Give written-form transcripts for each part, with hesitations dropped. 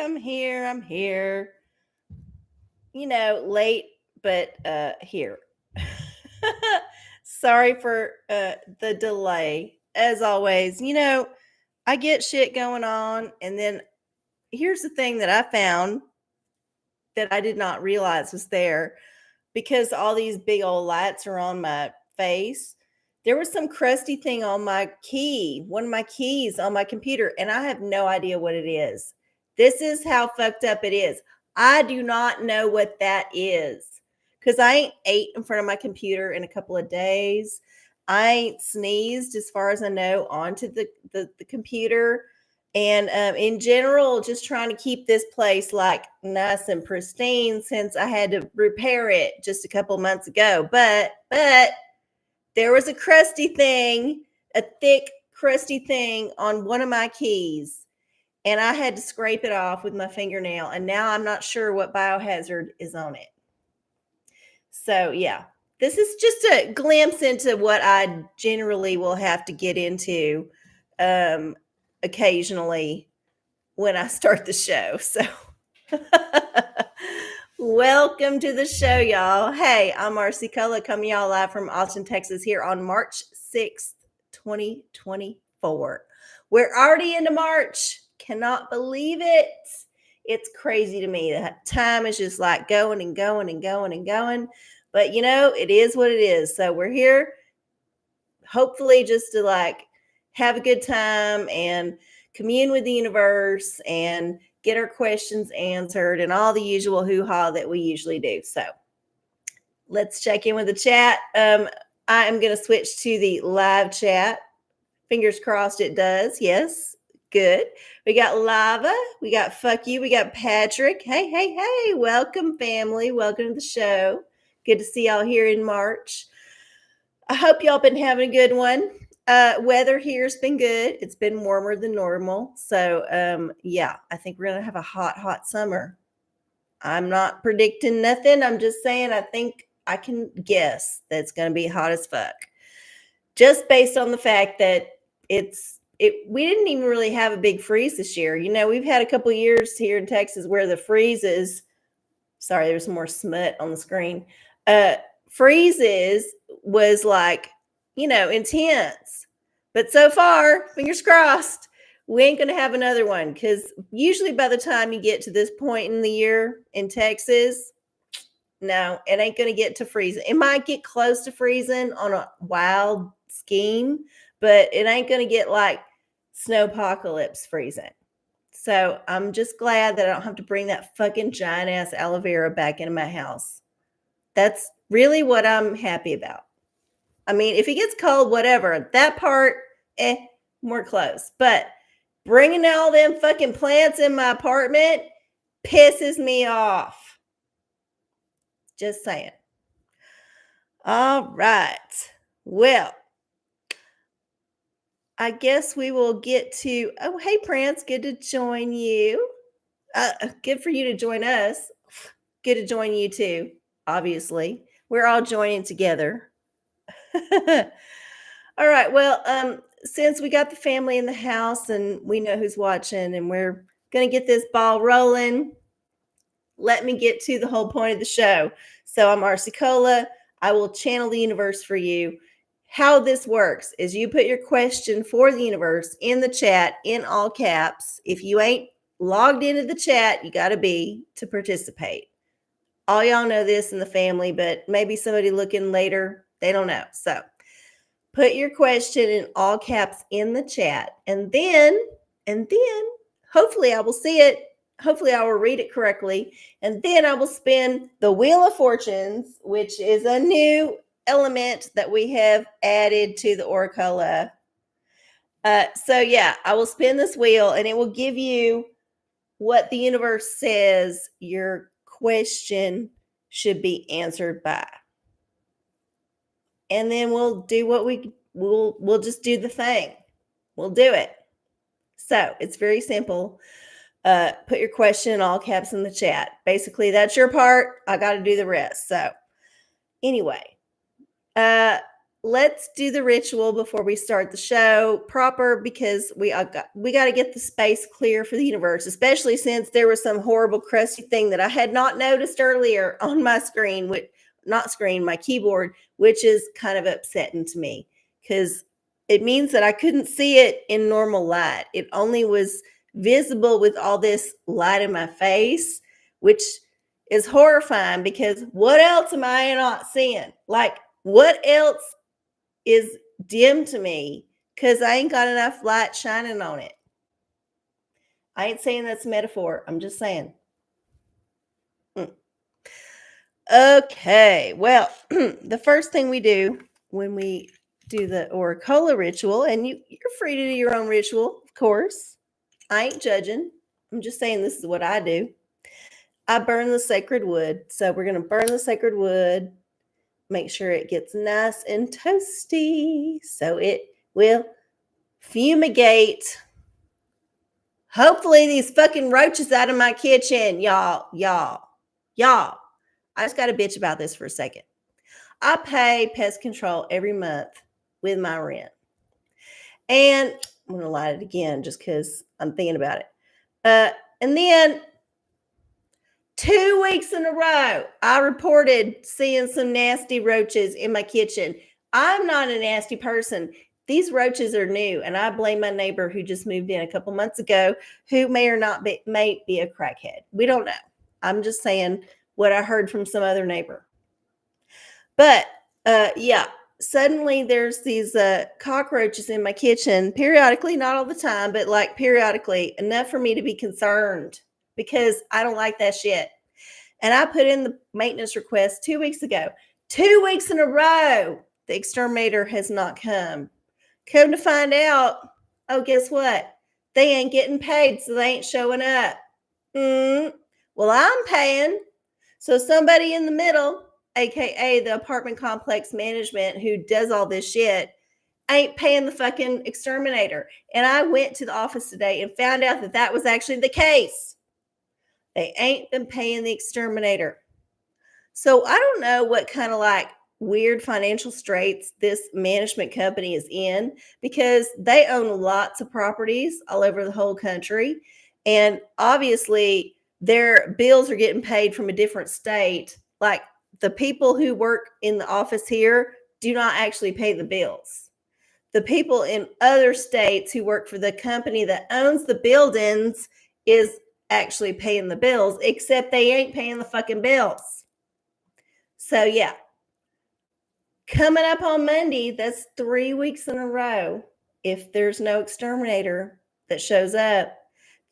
I'm here. Late, but here. Sorry for the delay. As always, I get shit going on, and then here's the thing that I found that I did not realize was there because all these big old lights are on my face. There was some crusty thing on my key, one of my keys on my computer, and I have no idea what it is. This is how fucked up it is. I do not know what that is because I ain't ate in front of my computer in a couple of days. I ain't sneezed, as far as I know, onto the computer. And in general, just trying to keep this place like nice and pristine since I had to repair it just a couple months ago. But there was a crusty thing, a thick crusty thing on one of my keys, and I had to scrape it off with my fingernail. And now I'm not sure what biohazard is on it. So yeah, this is just a glimpse into what I generally will have to get into occasionally when I start the show. So welcome to the show, y'all. Hey, I'm RC coming y'all live from Austin, Texas here on March 6th, 2024. We're already into March. Cannot believe it. It's crazy to me. That time is just like going and going and going and going. But it is what it is. So we're here hopefully just to have a good time and commune with the universe and get our questions answered and all the usual hoo-ha that we usually do. So let's check in with the chat. I am going to switch to the live chat. Fingers crossed it does. Yes. Good. We got Lava. We got Fuck You. We got Patrick. Hey. Welcome, family. Welcome to the show. Good to see y'all here in March. I hope y'all been having a good one. Weather here's been good. It's been warmer than normal. So, yeah, I think we're going to have a hot summer. I'm not predicting nothing. I'm just saying I think I can guess that it's going to be hot as fuck. Just based on the fact that we didn't even really have a big freeze this year. We've had a couple years here in Texas where the freezes, sorry, there's more smut on the screen. Freezes was intense. But so far, fingers crossed, we ain't going to have another one because usually by the time you get to this point in the year in Texas, no, it ain't going to get to freezing. It might get close to freezing on a wild scheme, but it ain't going to get like snowpocalypse freezing. So I'm just glad that I don't have to bring that fucking giant ass aloe vera back into my house. That's really what I'm happy about. I mean, if it gets cold, whatever, that part, more close. But bringing all them fucking plants in my apartment pisses me off. Just saying. All right. Well, I guess we will get to, oh, hey, Prince, good to join you. Good for you to join us. Good to join you too, obviously. We're all joining together. All right. Well, since we got the family in the house and we know who's watching and we're going to get this ball rolling, let me get to the whole point of the show. So I'm RC. I will channel the universe for you. How this works is you put your question for the universe in the chat in all caps. If you ain't logged into the chat, you got to be to participate. All y'all know this in the family, but maybe somebody looking later, they don't know. So put your question in all caps in the chat. And then hopefully I will see it. Hopefully I will read it correctly. And then I will spin the Wheel of Fortunes, which is a new element that we have added to the OraCola. So yeah, I will spin this wheel and it will give you what the universe says your question should be answered by. And then we'll do what we'll just do the thing. We'll do it. So it's very simple. Put your question in all caps in the chat. Basically, that's your part. I got to do the rest. So anyway, let's do the ritual before we start the show proper, because we got to get the space clear for the universe, especially since there was some horrible crusty thing that I had not noticed earlier on my screen, my keyboard, which is kind of upsetting to me because it means that I couldn't see it in normal light. It only was visible with all this light in my face, which is horrifying because what else am I not seeing? Like, what else is dim to me because I ain't got enough light shining on it? I ain't saying that's a metaphor. I'm just saying. Okay, well, the first thing we do when we do the OraCola ritual, and you're free to do your own ritual, of course. I ain't judging. I'm just saying this is what I do. I burn the sacred wood. So we're going to burn the sacred wood, make sure it gets nice and toasty so it will fumigate. Hopefully these fucking roaches out of my kitchen, y'all. I just got to bitch about this for a second. I pay pest control every month with my rent. And I'm going to light it again just because I'm thinking about it. And then 2 weeks in a row, I reported seeing some nasty roaches in my kitchen. I'm not a nasty person. These roaches are new, and I blame my neighbor who just moved in a couple months ago, who may be a crackhead. We don't know. I'm just saying what I heard from some other neighbor. But yeah, suddenly there's these cockroaches in my kitchen periodically, not all the time, but like periodically, enough for me to be concerned because I don't like that shit. And I put in the maintenance request 2 weeks ago. 2 weeks in a row, the exterminator has not come. Come to find out, oh, guess what? They ain't getting paid, so they ain't showing up. Well, I'm paying. So somebody in the middle, aka the apartment complex management who does all this shit, ain't paying the fucking exterminator. And I went to the office today and found out that that was actually the case. They ain't been paying the exterminator. So I don't know what kind of like weird financial straits this management company is in, because they own lots of properties all over the whole country. And obviously their bills are getting paid from a different state. Like the people who work in the office here do not actually pay the bills. The people in other states who work for the company that owns the buildings is actually paying the bills, except they ain't paying the fucking bills. So yeah, coming up on Monday, that's 3 weeks in a row, if there's no exterminator that shows up,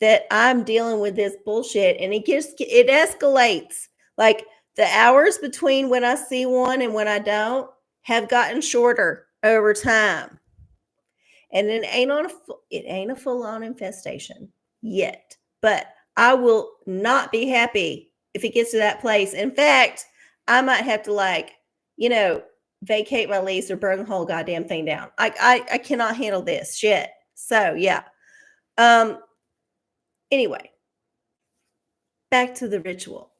that I'm dealing with this bullshit. And it escalates. Like the hours between when I see one and when I don't have gotten shorter over time. And it ain't a full-on infestation yet. But I will not be happy if it gets to that place. In fact, I might have to vacate my lease or burn the whole goddamn thing down. I cannot handle this shit. So yeah. Anyway, back to the ritual.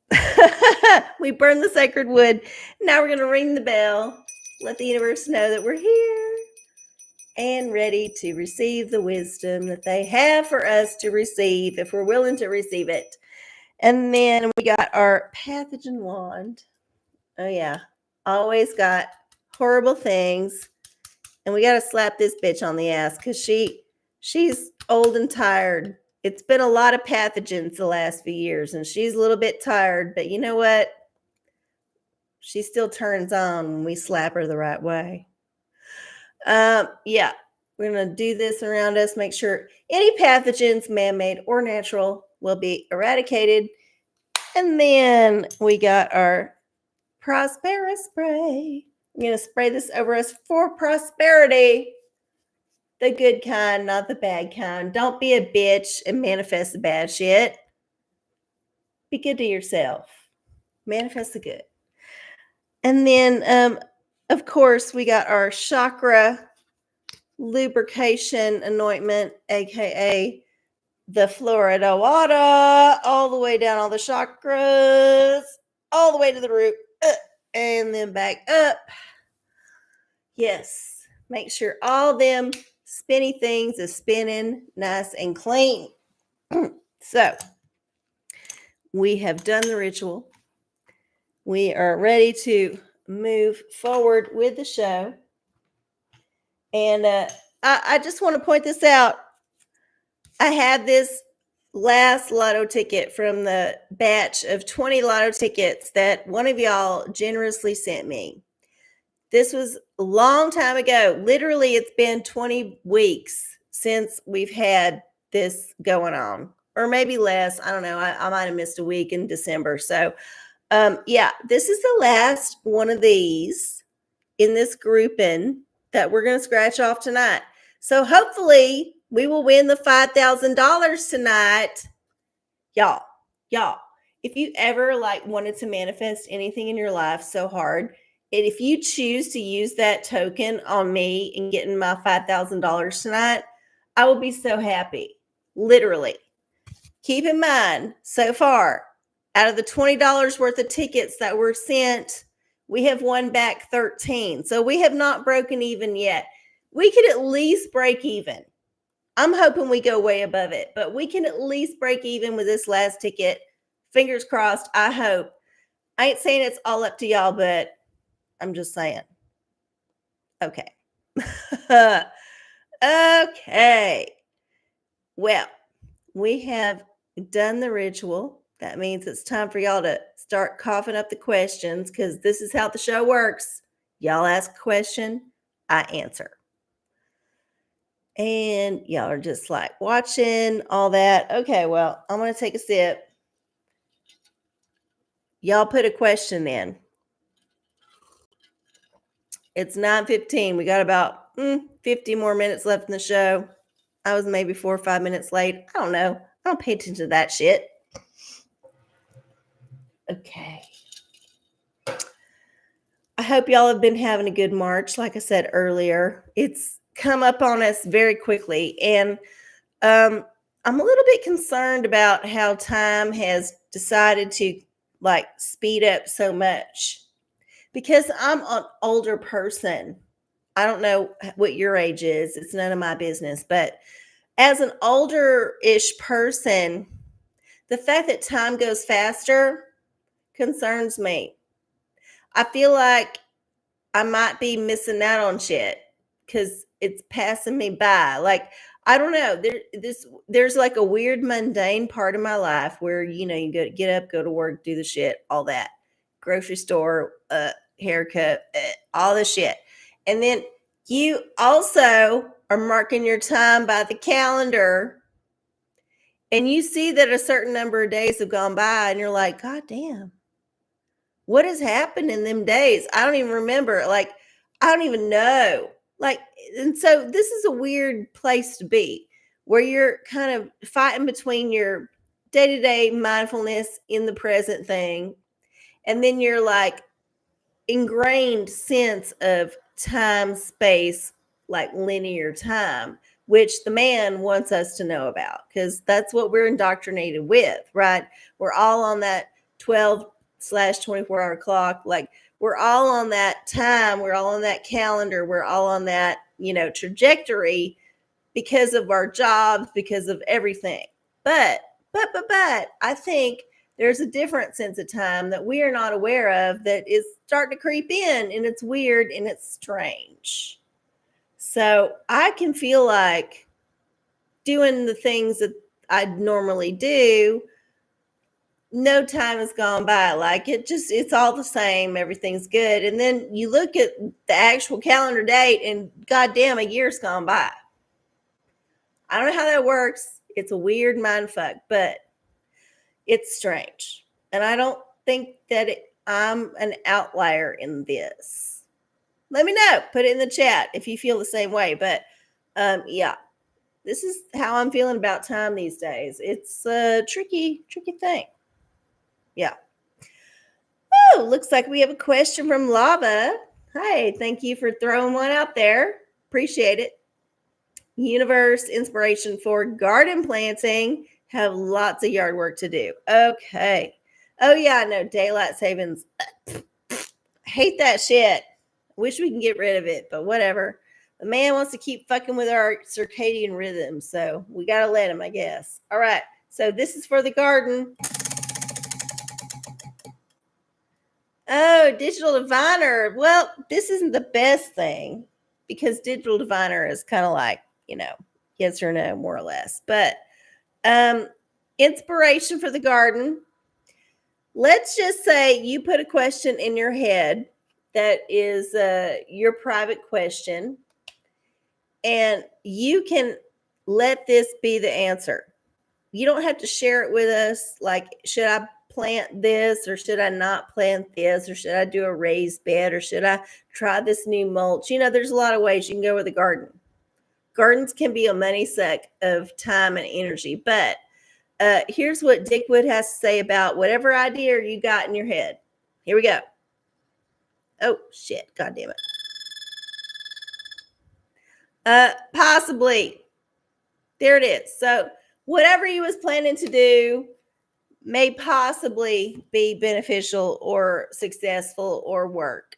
We burn the sacred wood. Now we're going to ring the bell, let the universe know that we're here and ready to receive the wisdom that they have for us to receive if we're willing to receive it. And then we got our pathogen wand. Oh yeah, always got horrible things. And we got to slap this bitch on the ass because she's old and tired. It's been a lot of pathogens the last few years, and she's a little bit tired. But you know what? She still turns on when we slap her the right way. Yeah, we're going to do this around us, make sure any pathogens, man-made or natural, will be eradicated. And then we got our Prospera spray. I'm going to spray this over us for prosperity. The good kind, not the bad kind. Don't be a bitch and manifest the bad shit. Be good to yourself. Manifest the good. And then, of course, we got our chakra lubrication anointment, aka the Florida water, all the way down all the chakras, all the way to the root, and then back up. Yes. Make sure all them spinny things is spinning nice and clean. So we have done the ritual. We are ready to move forward with the show. And I just want to point this out. I had this last lotto ticket from the batch of 20 lotto tickets that one of y'all generously sent me. This was a long time ago. Literally, it's been 20 weeks since we've had this going on, or maybe less. I don't know. I might have missed a week in December. So, yeah, this is the last one of these in this grouping that we're going to scratch off tonight. So, hopefully, we will win the $5,000 tonight. Y'all, if you ever like wanted to manifest anything in your life so hard, and if you choose to use that token on me and getting my $5,000 tonight, I will be so happy. Literally. Keep in mind, so far, out of the $20 worth of tickets that were sent, we have won back 13. So we have not broken even yet. We could at least break even. I'm hoping we go way above it, but we can at least break even with this last ticket. Fingers crossed. I hope. I ain't saying it's all up to y'all, but I'm just saying. Okay. Okay. Well, we have done the ritual. That means it's time for y'all to start coughing up the questions because this is how the show works. Y'all ask a question, I answer. And y'all are just like watching all that. Okay, well, I'm going to take a sip. Y'all put a question in. It's 9:15. We got about 50 more minutes left in the show. I was maybe 4 or 5 minutes late. I don't know. I don't pay attention to that shit. Okay. I hope y'all have been having a good March. Like I said earlier, it's come up on us very quickly. And I'm a little bit concerned about how time has decided to like speed up so much because I'm an older person. I don't know what your age is. It's none of my business. But as an older-ish person, the fact that time goes faster concerns me. I feel like I might be missing out on shit because it's passing me by. Like, I don't know. There's like a weird mundane part of my life where, you know, you get up, go to work, do the shit, all that. Grocery store, haircut, all the shit. And then you also are marking your time by the calendar and you see that a certain number of days have gone by and you're like, God damn, what has happened in them days? I don't even remember. Like, I don't even know. Like, and so this is a weird place to be where you're kind of fighting between your day-to-day mindfulness in the present thing and then you're like ingrained sense of time, space, like linear time, which the man wants us to know about because that's what we're indoctrinated with, right? We're all on that 12/24 hour clock. Like we're all on that time. We're all on that calendar. We're all on that, you know, trajectory because of our jobs, because of everything. But I think there's a different sense of time that we are not aware of that is starting to creep in and it's weird and it's strange. So I can feel like doing the things that I'd normally do, no time has gone by. Like it's all the same. Everything's good. And then you look at the actual calendar date and goddamn, a year's gone by. I don't know how that works. It's a weird mind fuck, but it's strange. And I don't think that I'm an outlier in this. Let me know. Put it in the chat if you feel the same way. But yeah, this is how I'm feeling about time these days. It's a tricky thing. Yeah. Oh, looks like we have a question from Lava. Hi, thank you for throwing one out there. Appreciate it. Universe inspiration for garden planting. Have lots of yard work to do. Okay. Oh yeah, I know daylight savings. Hate that shit. Wish we can get rid of it, but whatever. The man wants to keep fucking with our circadian rhythm, so we got to let him, I guess. All right. So this is for the garden. Oh, digital diviner. Well, this isn't the best thing because digital diviner is kind of like, yes or no, more or less. But inspiration for the garden. Let's just say you put a question in your head that is your private question, and you can let this be the answer. You don't have to share it with us. Like, should I plant this or should I not plant this, or should I do a raised bed, or should I try this new mulch? There's a lot of ways you can go with a garden. Gardens can be a money suck of time and energy, but here's what Dick Wood has to say about whatever idea you got in your head. Here we go. Oh, shit. God damn it. Possibly. There it is. So whatever he was planning to do may possibly be beneficial or successful or work.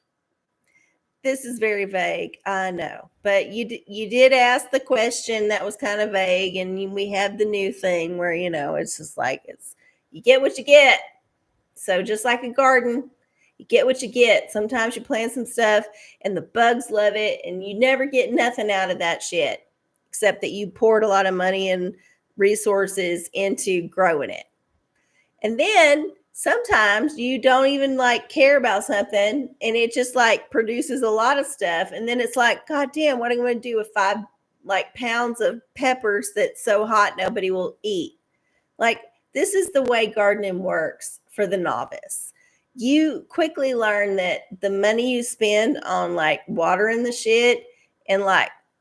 This is very vague, I know, but you did ask the question that was kind of vague, and we have the new thing where it's just like you get what you get. So just like a garden, you get what you get. Sometimes you plant some stuff and the bugs love it, and you never get nothing out of that shit except that you poured a lot of money and resources into growing it. And then sometimes you don't even care about something, and it just produces a lot of stuff. And then it's like, God damn, what am I going to do with 5 pounds of peppers that's so hot nobody will eat? This is the way gardening works for the novice. You quickly learn that the money you spend on watering the shit and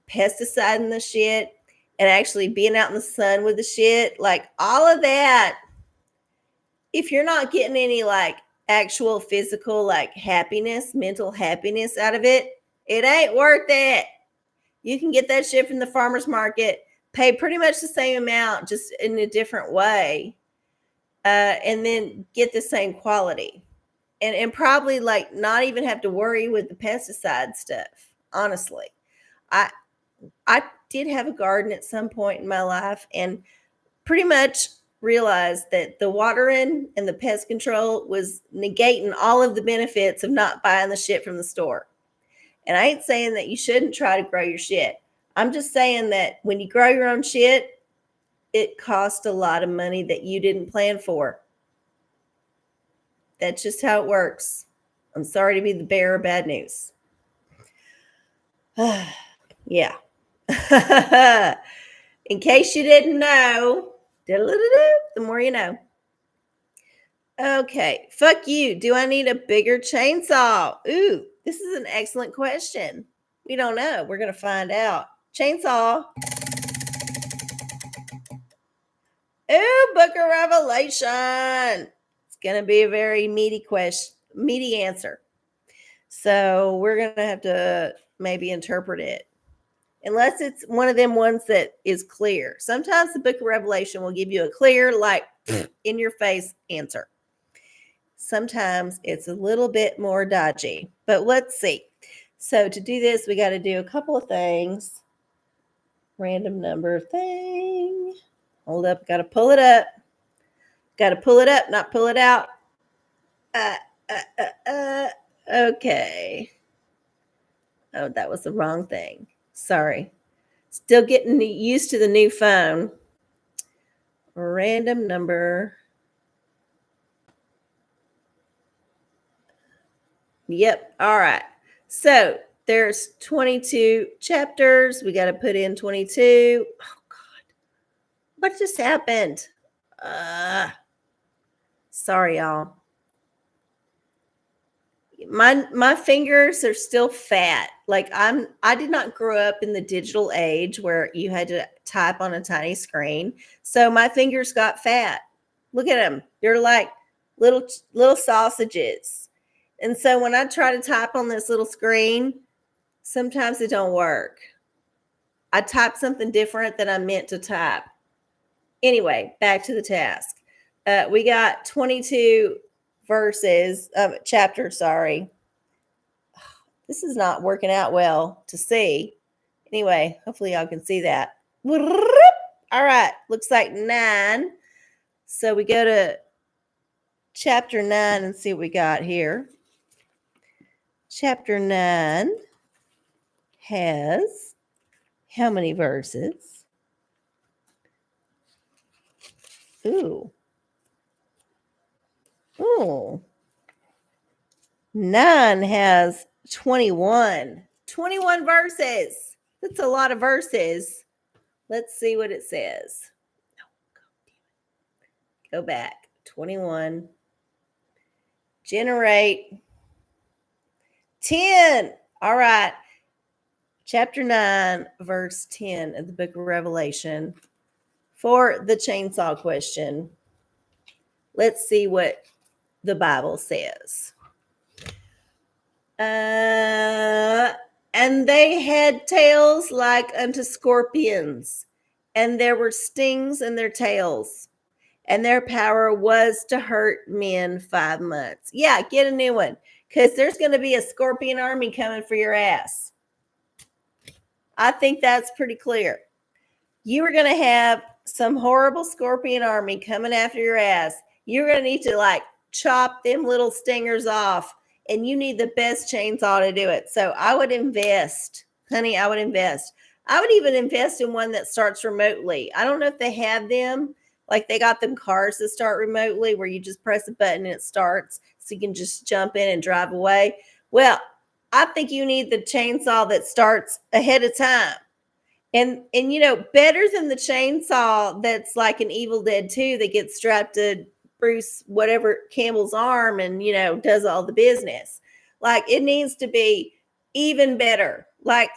pesticiding the shit and actually being out in the sun with the shit, all of that, if you're not getting any actual physical happiness, mental happiness out of it, it ain't worth it. You can get that shit from the farmer's market, pay pretty much the same amount, just in a different way, and then get the same quality. And probably not even have to worry with the pesticide stuff. Honestly, I did have a garden at some point in my life, and pretty much realized that the watering and the pest control was negating all of the benefits of not buying the shit from the store. And I ain't saying that you shouldn't try to grow your shit. I'm just saying that when you grow your own shit, it costs a lot of money that you didn't plan for. That's just how it works. I'm sorry to be the bearer of bad news. Yeah. In case you didn't know, the more you know. Okay. Fuck you. Do I need a bigger chainsaw? Ooh, this is an excellent question. We don't know. We're going to find out. Chainsaw. Ooh, Book of Revelation. It's going to be a very meaty answer. So we're going to have to maybe interpret it. Unless it's one of them ones that is clear. Sometimes the Book of Revelation will give you a clear, in your face answer. Sometimes it's a little bit more dodgy, but let's see. So to do this, we got to do a couple of things. Random number thing. Hold up. Got to pull it up. Got to pull it up, not pull it out. Okay. Oh, that was the wrong thing. Sorry. Still getting used to the new phone. Random number. Yep. All right. So there's 22 chapters. We got to put in 22. Oh, God. What just happened? Sorry, y'all. My fingers are still fat. I did not grow up in the digital age where you had to type on a tiny screen. So my fingers got fat. Look at them. They're like little sausages. And so when I try to type on this little screen, sometimes it don't work. I type something different than I meant to type. Anyway, back to the task. We got 22 chapters, sorry. This is not working out well to see. Anyway, hopefully y'all can see that. All right, looks like 9. So we go to chapter 9 and see what we got here. Chapter 9 has how many verses? Ooh. 9 has 21. 21 verses. That's a lot of verses. Let's see what it says. Go back. 21. Generate. 10. All right. Chapter 9, verse 10 of the book of Revelation. For the chainsaw question, let's see what the Bible says. And they had tails like unto scorpions, and there were stings in their tails, and their power was to hurt men 5 months. Yeah, get a new one, because there's going to be a scorpion army coming for your ass. I think that's pretty clear. You are going to have some horrible scorpion army coming after your ass. You're going to need to like chop them little stingers off, and you need the best chainsaw to do it. So I would invest, honey. I would invest. I would even invest in one that starts remotely. I don't know if they have them. Like they got them cars that start remotely where you just press a button and it starts so you can just jump in and drive away. Well, I think you need the chainsaw that starts ahead of time. And you know, better than the chainsaw that's like an Evil Dead 2 that gets strapped to Bruce whatever Campbell's arm and, you know, does all the business. Like it needs to be even better, like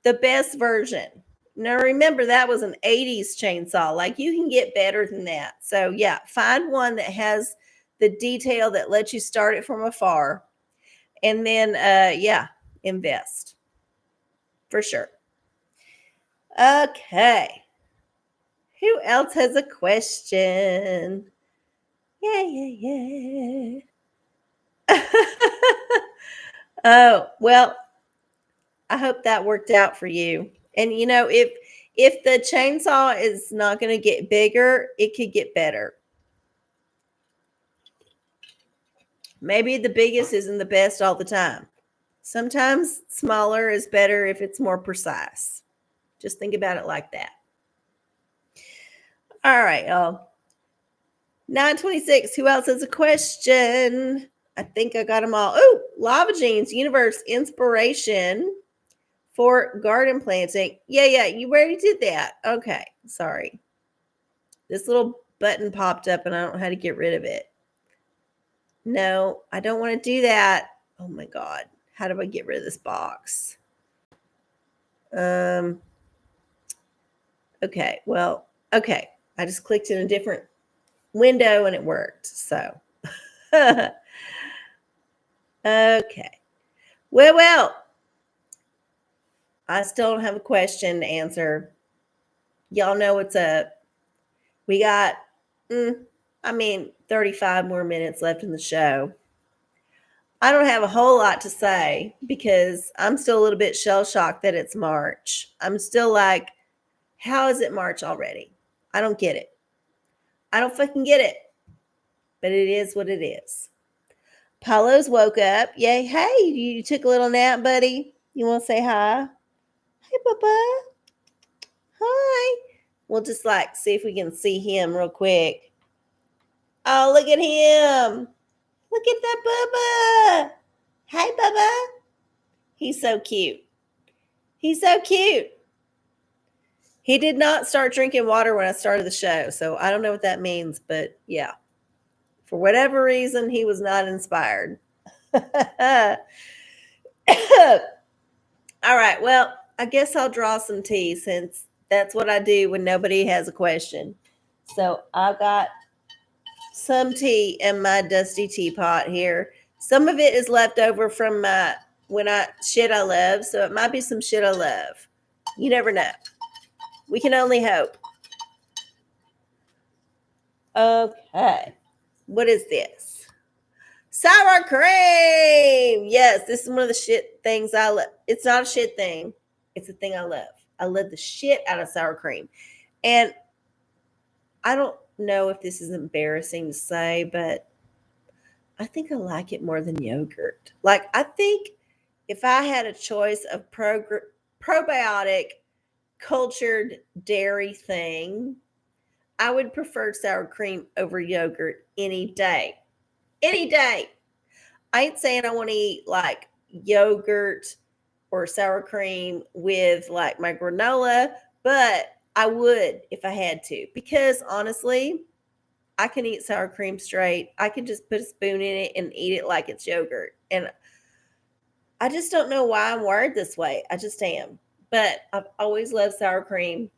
the best version. Now remember, that was an 80s chainsaw. Like you can get better than that. So yeah, find one that has the detail that lets you start it from afar. And then yeah, invest. For sure. Okay. Who else has a question? Yeah. Oh, well, I hope that worked out for you. And you know, if the chainsaw is not going to get bigger, it could get better. Maybe the biggest isn't the best all the time. Sometimes smaller is better if it's more precise. Just think about it like that. All right, y'all. 926. Who else has a question? I think I got them all. Oh, Lava Jeans, Universe Inspiration for garden planting. Yeah. You already did that. Okay. Sorry. This little button popped up and I don't know how to get rid of it. No, I don't want to do that. Oh my God. How do I get rid of this box? Okay. Well, okay. I just clicked in a different window and it worked. So, okay. Well, I still don't have a question to answer. Y'all know what's up. We got, 35 more minutes left in the show. I don't have a whole lot to say because I'm still a little bit shell-shocked that it's March. I'm still like, how is it March already? I don't get it. I don't fucking get it. But it is what it is. Paulo's woke up. Yay. Hey, you took a little nap, buddy? You want to say hi? Hey, Papa. Hi. We'll just like see if we can see him real quick. Oh, look at him. Look at that Bubba. Hey, Bubba. He's so cute. He's so cute. He did not start drinking water when I started the show, so I don't know what that means, but yeah. For whatever reason, he was not inspired. All right, well, I guess I'll draw some tea since that's what I do when nobody has a question. So I've got some tea in my dusty teapot here. Some of it is left over from my shit I love, so it might be some shit I love. You never know. We can only hope. Okay. What is this? Sour cream. Yes, this is one of the shit things I love. It's not a shit thing. It's a thing I love. I love the shit out of sour cream. And I don't know if this is embarrassing to say, but I think I like it more than yogurt. Like, I think if I had a choice of probiotic cultured dairy thing, I would prefer sour cream over yogurt any day. Any day. I ain't saying I want to eat like yogurt or sour cream with like my granola, but I would if I had to. Because honestly, I can eat sour cream straight. I can just put a spoon in it and eat it like it's yogurt. And I just don't know why I'm wired this way. I just am. But I've always loved sour cream.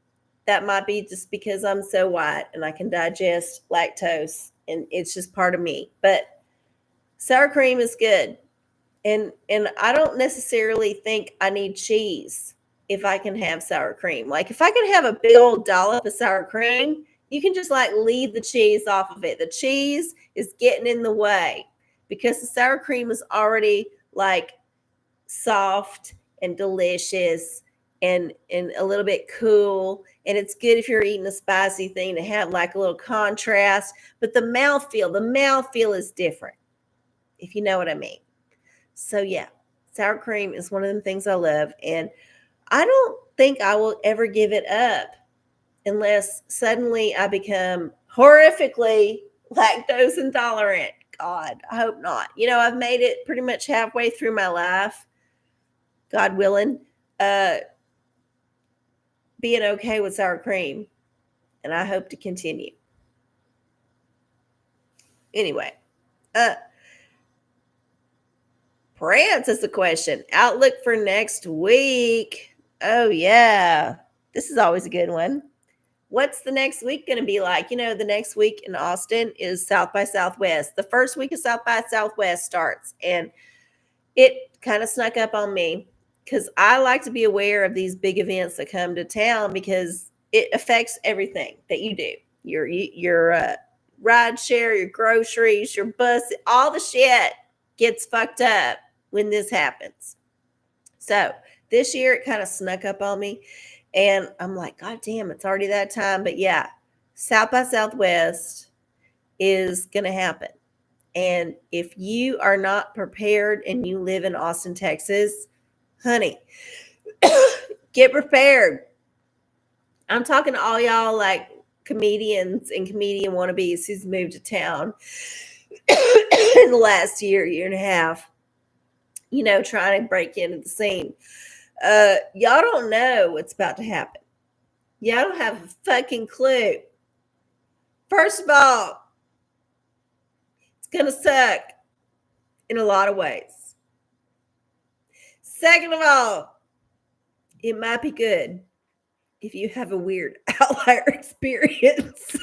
That might be just because I'm so white and I can digest lactose and it's just part of me. But sour cream is good. And I don't necessarily think I need cheese if I can have sour cream. Like if I can have a big old dollop of sour cream, you can just like leave the cheese off of it. The cheese is getting in the way because the sour cream is already like soft and delicious and a little bit cool. And it's good if you're eating a spicy thing to have like a little contrast. But the mouthfeel is different, if you know what I mean. So yeah, sour cream is one of them things I love. And I don't think I will ever give it up unless suddenly I become horrifically lactose intolerant. God, I hope not. You know, I've made it pretty much halfway through my life, God willing, being okay with sour cream. And I hope to continue. Anyway, Prance is the question. Outlook for next week. Oh, yeah. This is always a good one. What's the next week going to be like? You know, the next week in Austin is South by Southwest. The first week of South by Southwest starts, and it kind of snuck up on me because I like to be aware of these big events that come to town because it affects everything that you do. Your ride share, your groceries, your bus, all the shit gets fucked up when this happens. So this year it kind of snuck up on me. And I'm like, God damn, it's already that time. But yeah, South by Southwest is going to happen. And if you are not prepared and you live in Austin, Texas, honey, get prepared. I'm talking to all y'all like comedians and comedian wannabes who's moved to town in the last year and a half, you know, trying to break into the scene. Y'all don't know what's about to happen. Y'all don't have a fucking clue. First of all, it's going to suck in a lot of ways. Second of all, it might be good if you have a weird outlier experience.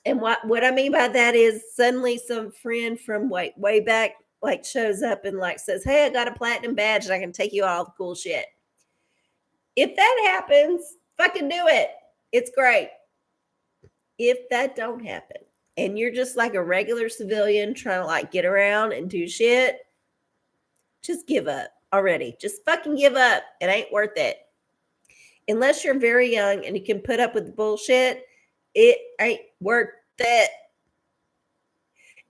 And what I mean by that is suddenly some friend from way back like shows up and like says, hey, I got a platinum badge and I can take you all the cool shit. If that happens, fucking do it. It's great. If that don't happen and you're just like a regular civilian trying to like get around and do shit, just give up already. Just fucking give up. It ain't worth it. Unless you're very young and you can put up with the bullshit, it ain't worth it.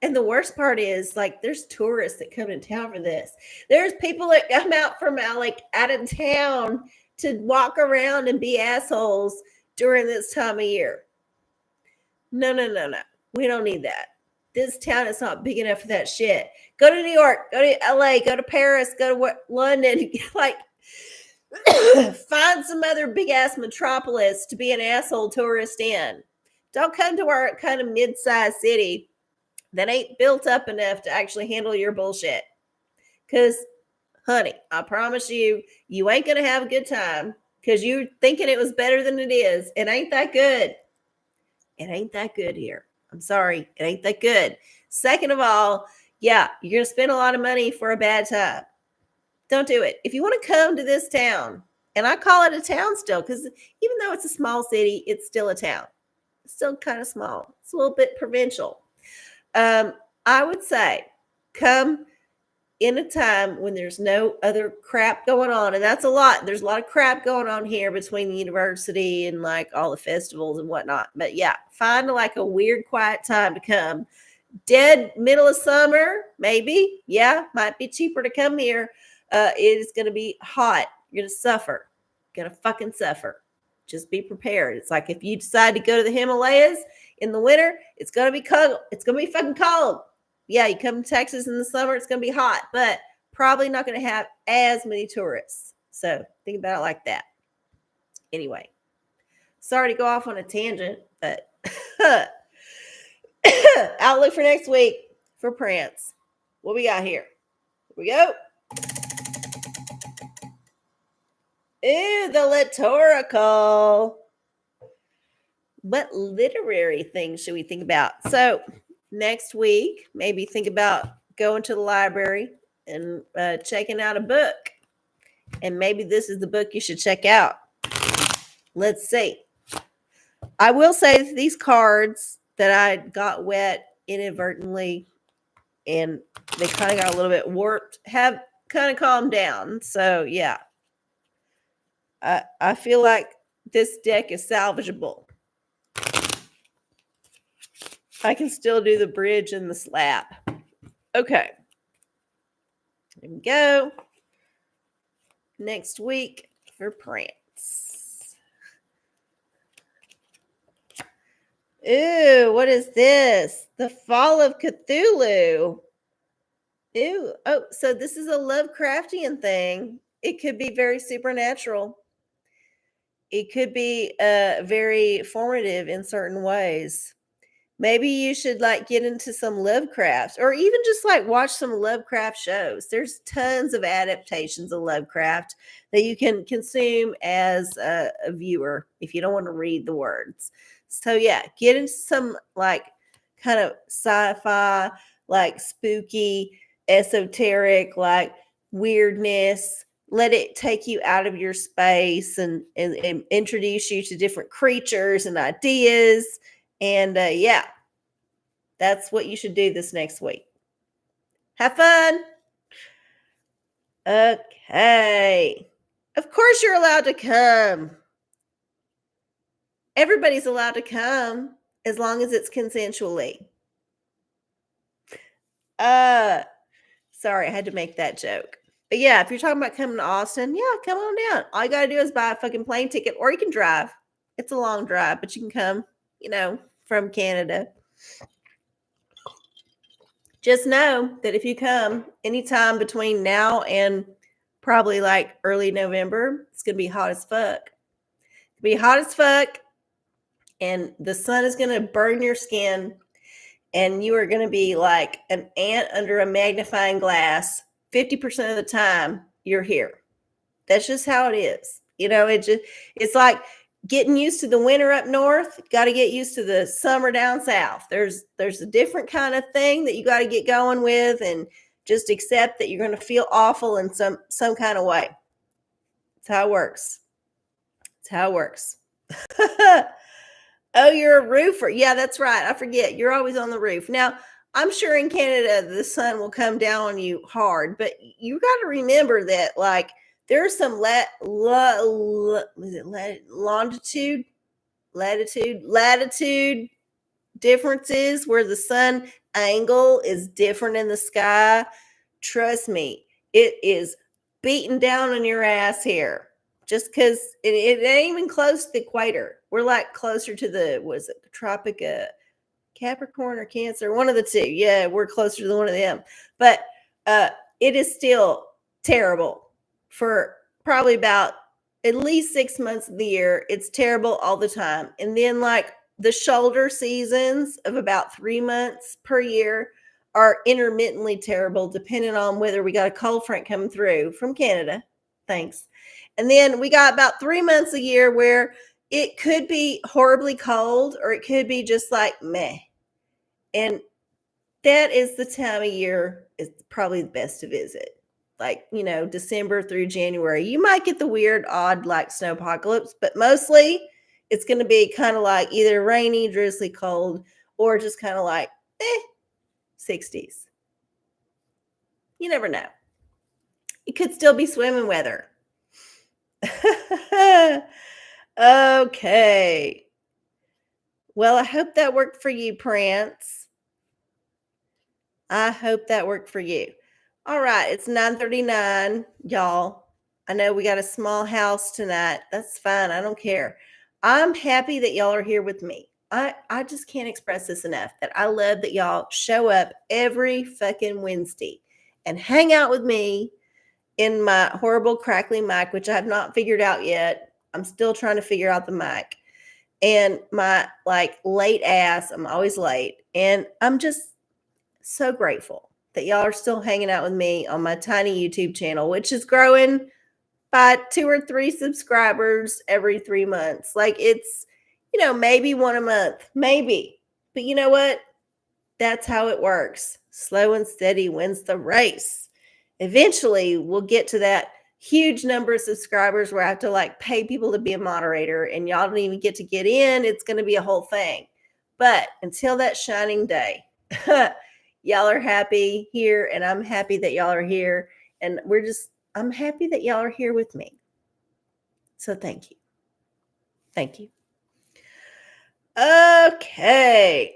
And the worst part is, like, there's tourists that come in town for this. There's people that come out from like out of town to walk around and be assholes during this time of year. No. We don't need that. This town is not big enough for that shit. Go to New York, go to LA, go to Paris, go to London. Like, find some other big ass metropolis to be an asshole tourist in. Don't come to our kind of mid-sized city that ain't built up enough to actually handle your bullshit. Because, honey, I promise you, you ain't going to have a good time because you're thinking it was better than it is. It ain't that good. It ain't that good here. I'm sorry. It ain't that good. Second of all, yeah, you're going to spend a lot of money for a bad time. Don't do it. If you want to come to this town, and I call it a town still, because even though it's a small city, it's still a town. It's still kind of small. It's a little bit provincial. I would say come in a time when there's no other crap going on. And that's a lot. There's a lot of crap going on here between the university and like all the festivals and whatnot. But yeah, find like a weird, quiet time to come. Dead middle of summer, maybe. Yeah, might be cheaper to come here. It is going to be hot. You're going to suffer. You're going to fucking suffer. Just be prepared. It's like if you decide to go to the Himalayas in the winter, it's going to be cold. It's going to be fucking cold. Yeah, you come to Texas in the summer, it's going to be hot, but probably not going to have as many tourists. So think about it like that. Anyway, sorry to go off on a tangent, but outlook for next week for Prince. What we got here? Here we go. Ooh, the liturgical. What literary things should we think about? So next week, maybe think about going to the library and checking out a book. And maybe this is the book you should check out. Let's see. I will say these cards that I got wet inadvertently and they kind of got a little bit warped have kind of calmed down. So yeah, I feel like this deck is salvageable. I can still do the bridge and the slap. Okay. Here we go. Next week for Prince. Ooh, what is this? The Fall of Cthulhu. Ooh, oh, so this is a Lovecraftian thing. It could be very supernatural. It could be very formative in certain ways. Maybe you should like get into some Lovecraft or even just like watch some Lovecraft shows. There's tons of adaptations of Lovecraft that you can consume as a viewer if you don't want to read the words. So yeah, get into some like kind of sci-fi, like spooky, esoteric, like weirdness. Let it take you out of your space and introduce you to different creatures and ideas. And yeah, that's what you should do this next week. Have fun. Okay. Of course you're allowed to come. Everybody's allowed to come as long as it's consensually. Sorry, I had to make that joke. But yeah, if you're talking about coming to Austin, yeah, come on down. All you got to do is buy a fucking plane ticket or you can drive. It's a long drive, but you can come, from Canada. Just know that if you come anytime between now and probably like early November, it's going to be hot as fuck. It'll be hot as fuck, and the sun is going to burn your skin, and you are going to be like an ant under a magnifying glass 50% of the time you're here. That's just how it is. It's like getting used to the winter up north. Got to get used to the summer down south. There's a different kind of thing that you got to get going with, and just accept that you're going to feel awful in some kind of way. That's how it works. That's how it works. Oh, you're a roofer. Yeah, that's right. I forget. You're always on the roof. Now, I'm sure in Canada the sun will come down on you hard, but you got to remember that like there's some latitude differences where the sun angle is different in the sky. Trust me, it is beating down on your ass here. Just because it ain't even close to the equator. We're like closer to the Tropic Capricorn or Cancer, one of the two. Yeah, we're closer to one of them. But it is still terrible for probably about at least 6 months of the year. It's terrible all the time. And then like the shoulder seasons of about 3 months per year are intermittently terrible, depending on whether we got a cold front coming through from Canada. Thanks. And then we got about 3 months a year where it could be horribly cold or it could be just like meh. And that is the time of year is probably the best to visit. Like, December through January. You might get the weird, odd, like snowpocalypse, but mostly it's going to be kind of like either rainy, drizzly, cold, or just kind of like, 60s. You never know. It could still be swimming weather. Okay. Well, I hope that worked for you, Prince. I hope that worked for you. All right, it's 9:39, y'all. I know we got a small house tonight. That's fine. I don't care. I'm happy that y'all are here with me. I just can't express this enough that I love that y'all show up every fucking Wednesday and hang out with me in my horrible crackly mic, which I have not figured out yet. I'm still trying to figure out the mic. And my like late ass, I'm always late. And I'm just so grateful that y'all are still hanging out with me on my tiny YouTube channel, which is growing by 2 or 3 subscribers every 3 months. Like it's, maybe one a month, maybe. But you know what? That's how it works. Slow and steady wins the race. Eventually, we'll get to that huge number of subscribers where I have to like pay people to be a moderator and y'all don't even get to get in. It's going to be a whole thing. But until that shining day, y'all are happy here and I'm happy that y'all are here. And I'm happy that y'all are here with me. So thank you. Thank you. Okay.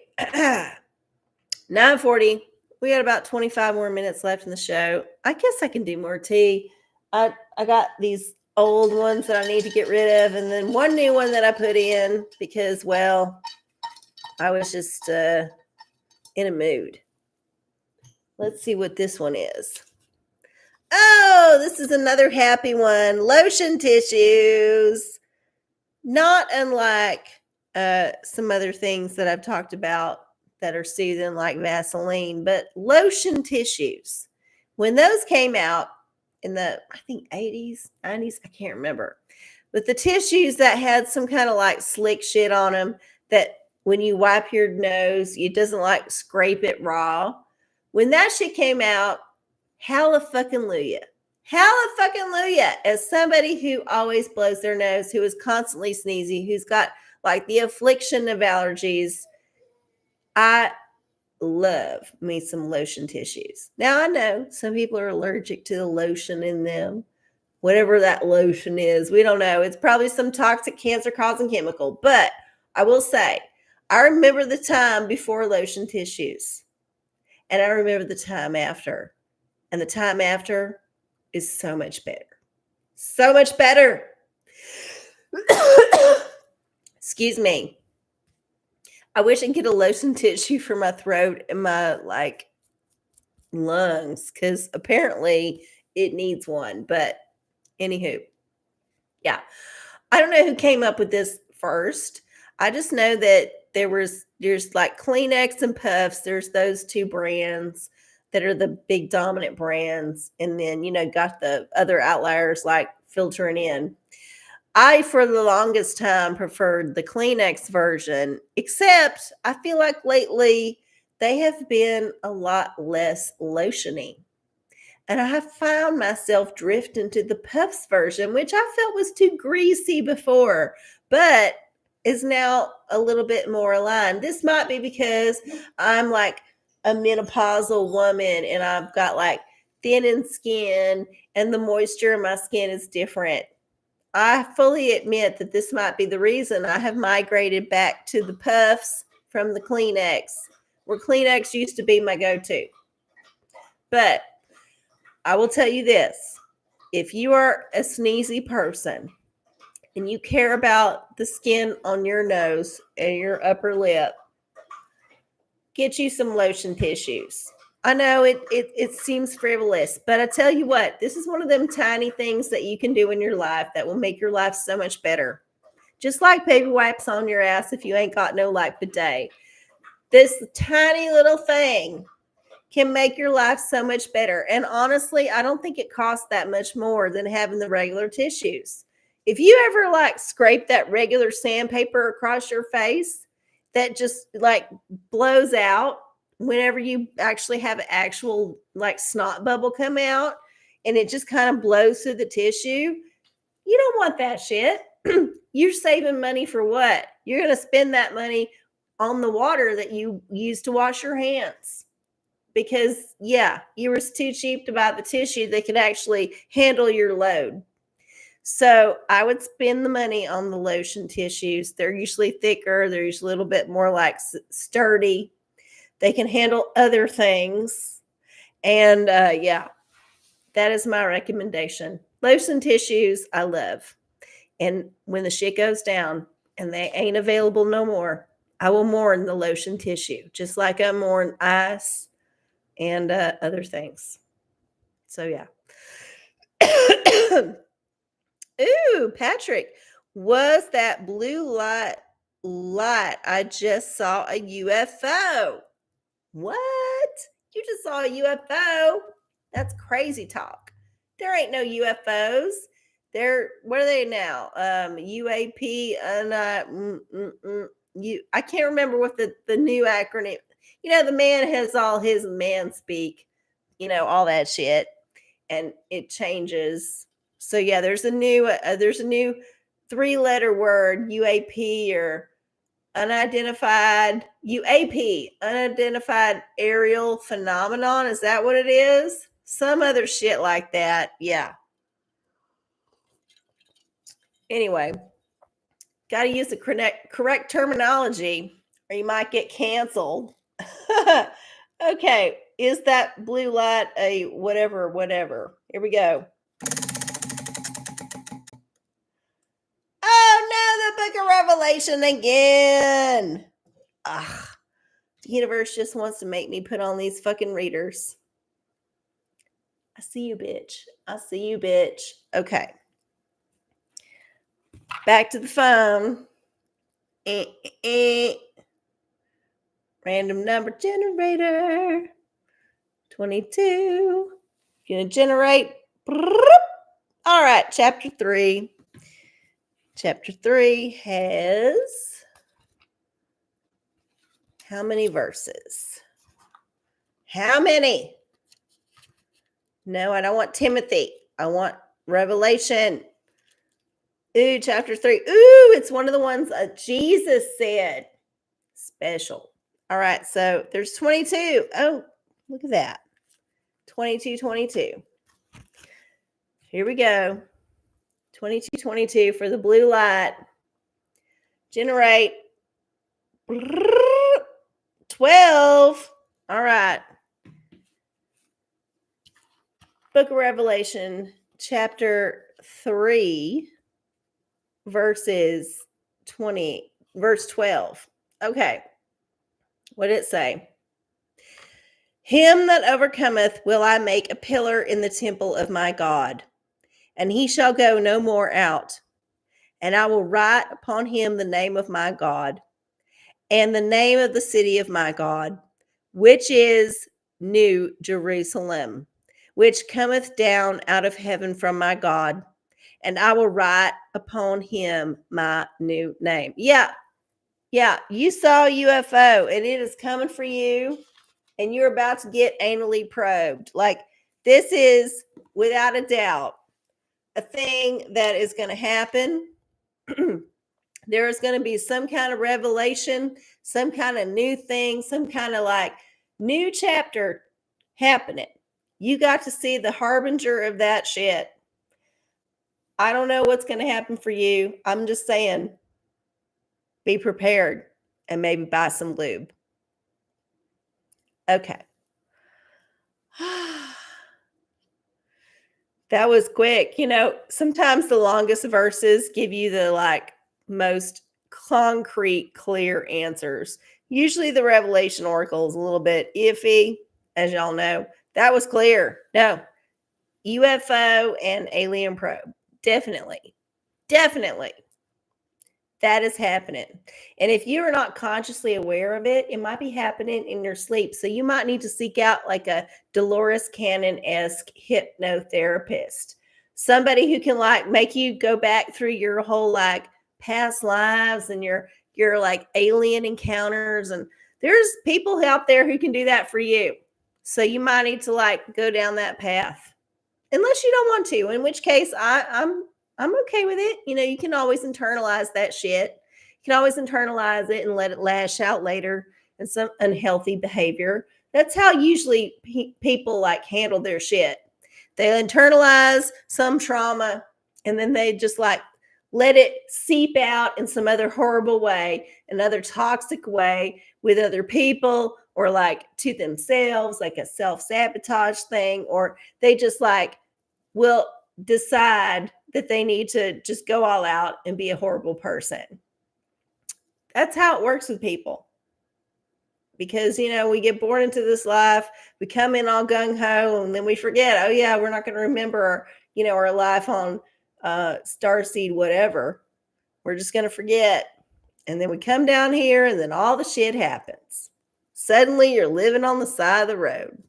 9:40. We got about 25 more minutes left in the show. I guess I can do more tea. I got these old ones that I need to get rid of, and then one new one that I put in because, well, I was just in a mood. Let's see what this one is. Oh, this is another happy one. Lotion tissues. Not unlike some other things that I've talked about that are soothing like Vaseline, but lotion tissues. When those came out in the, I think 80s, 90s, I can't remember. But the tissues that had some kind of like slick shit on them that when you wipe your nose, it doesn't like scrape it raw. When that shit came out, hallelujah. Hallelujah. As somebody who always blows their nose, who is constantly sneezy, who's got like the affliction of allergies, I love me some lotion tissues. Now, I know some people are allergic to the lotion in them, whatever that lotion is. We don't know. It's probably some toxic cancer-causing chemical. But I will say, I remember the time before lotion tissues, and I remember the time after. And the time after is so much better. So much better. Excuse me. I wish I could get a lotion tissue for my throat and my like lungs because apparently it needs one. But anywho, yeah. I don't know who came up with this first. I just know that there's like Kleenex and Puffs. There's those two brands that are the big dominant brands. And then, got the other outliers like filtering in. I, for the longest time, preferred the Kleenex version, except I feel like lately they have been a lot less lotiony. And I have found myself drifting to the Puffs version, which I felt was too greasy before, but is now a little bit more aligned. This might be because I'm like a menopausal woman and I've got like thinning skin and the moisture in my skin is different. I fully admit that this might be the reason I have migrated back to the Puffs from the Kleenex, where Kleenex used to be my go-to. But I will tell you this. If you are a sneezy person and you care about the skin on your nose and your upper lip, get you some lotion tissues. I know it seems frivolous, but I tell you what, this is one of them tiny things that you can do in your life that will make your life so much better. Just like baby wipes on your ass if you ain't got no like bidet. This tiny little thing can make your life so much better. And honestly, I don't think it costs that much more than having the regular tissues. If you ever like scrape that regular sandpaper across your face that just like blows out whenever you actually have an actual like snot bubble come out and it just kind of blows through the tissue, you don't want that shit. You're saving money for what? You're going to spend that money on the water that you use to wash your hands. because, yeah, you were too cheap to buy the tissue that could actually handle your load. So I would spend the money on the lotion tissues. They're usually thicker, they're usually a little bit more like sturdy. They can handle other things. And yeah, that is my recommendation. Lotion tissues, I love. And when the shit goes down and they ain't available no more, I will mourn the lotion tissue, just like I mourn ice and other things. So, yeah. Ooh, Patrick, was that blue light? I just saw a UFO. What? You just saw a UFO? That's crazy talk. There ain't no UFOs. They're what are they now? UAP and I can't remember what the new acronym. The man has all his man speak, all that shit, and it changes. So yeah, there's a new 3-letter word, UAP, or unidentified aerial phenomenon. Is that what it is? Some other shit like that. Yeah. Anyway, got to use the correct terminology or you might get canceled. Okay. Is that blue light a whatever? Here we go. Oh no, the Book of Revelation again. Ugh. The universe just wants to make me put on these fucking readers. I see you, bitch. Okay. Back to the phone. Random number generator. 22. Gonna generate. All right, chapter 3. Chapter 3 has how many verses? How many? No, I don't want Timothy. I want Revelation. Ooh, chapter 3. Ooh, it's one of the ones Jesus said. Special. All right, so there's 22. Oh, look at that. 22. Here we go. 22 for the blue light. Generate. 12. All right. Book of Revelation, chapter 3, verse 12. Okay. What did it say? Him that overcometh will I make a pillar in the temple of my God, and he shall go no more out. And I will write upon him the name of my God, and the name of the city of my God, which is New Jerusalem, which cometh down out of heaven from my God, and I will write upon him my new name. Yeah, you saw a UFO, and it is coming for you, and you're about to get anally probed. Like, this is, without a doubt, a thing that is going to happen. There is going to be some kind of revelation, some kind of new thing, some kind of like new chapter happening. You got to see the harbinger of that shit. I don't know what's going to happen for you. I'm just saying, be prepared and maybe buy some lube. Okay. That was quick. Sometimes the longest verses give you the like most concrete, clear answers. Usually the Revelation Oracle is a little bit iffy, as y'all know. That was clear. No, UFO and alien probe. Definitely. That is happening. And if you are not consciously aware of it, it might be happening in your sleep. So you might need to seek out like a Dolores Cannon-esque hypnotherapist. Somebody who can like make you go back through your whole like past lives and your like alien encounters. And there's people out there who can do that for you. So you might need to like go down that path. Unless you don't want to, in which case I'm okay with it. You can always internalize that shit. You can always internalize it and let it lash out later in some unhealthy behavior. That's how usually people like handle their shit. They internalize some trauma and then they just like let it seep out in some other horrible way, another toxic way with other people or like to themselves, like a self sabotage thing, or they just like will decide that they need to just go all out and be a horrible person. That's how it works with people. Because, we get born into this life, we come in all gung ho, and then we forget, oh, yeah, we're not going to remember, our life on Starseed, whatever. We're just going to forget. And then we come down here, and then all the shit happens. Suddenly, you're living on the side of the road.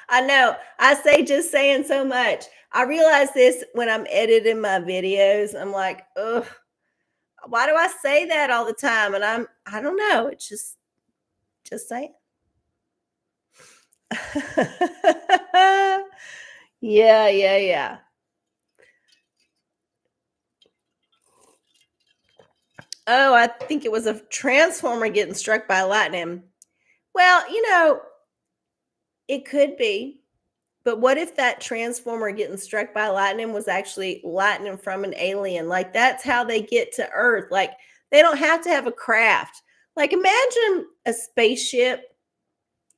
I know. I say just saying so much. I realize this when I'm editing my videos. I'm like, ugh, why do I say that all the time? And I don't know. It's just saying. Yeah. Oh, I think it was a transformer getting struck by lightning. Well, it could be. But what if that transformer getting struck by lightning was actually lightning from an alien? Like, that's how they get to Earth. Like, they don't have to have a craft. Like, imagine a spaceship,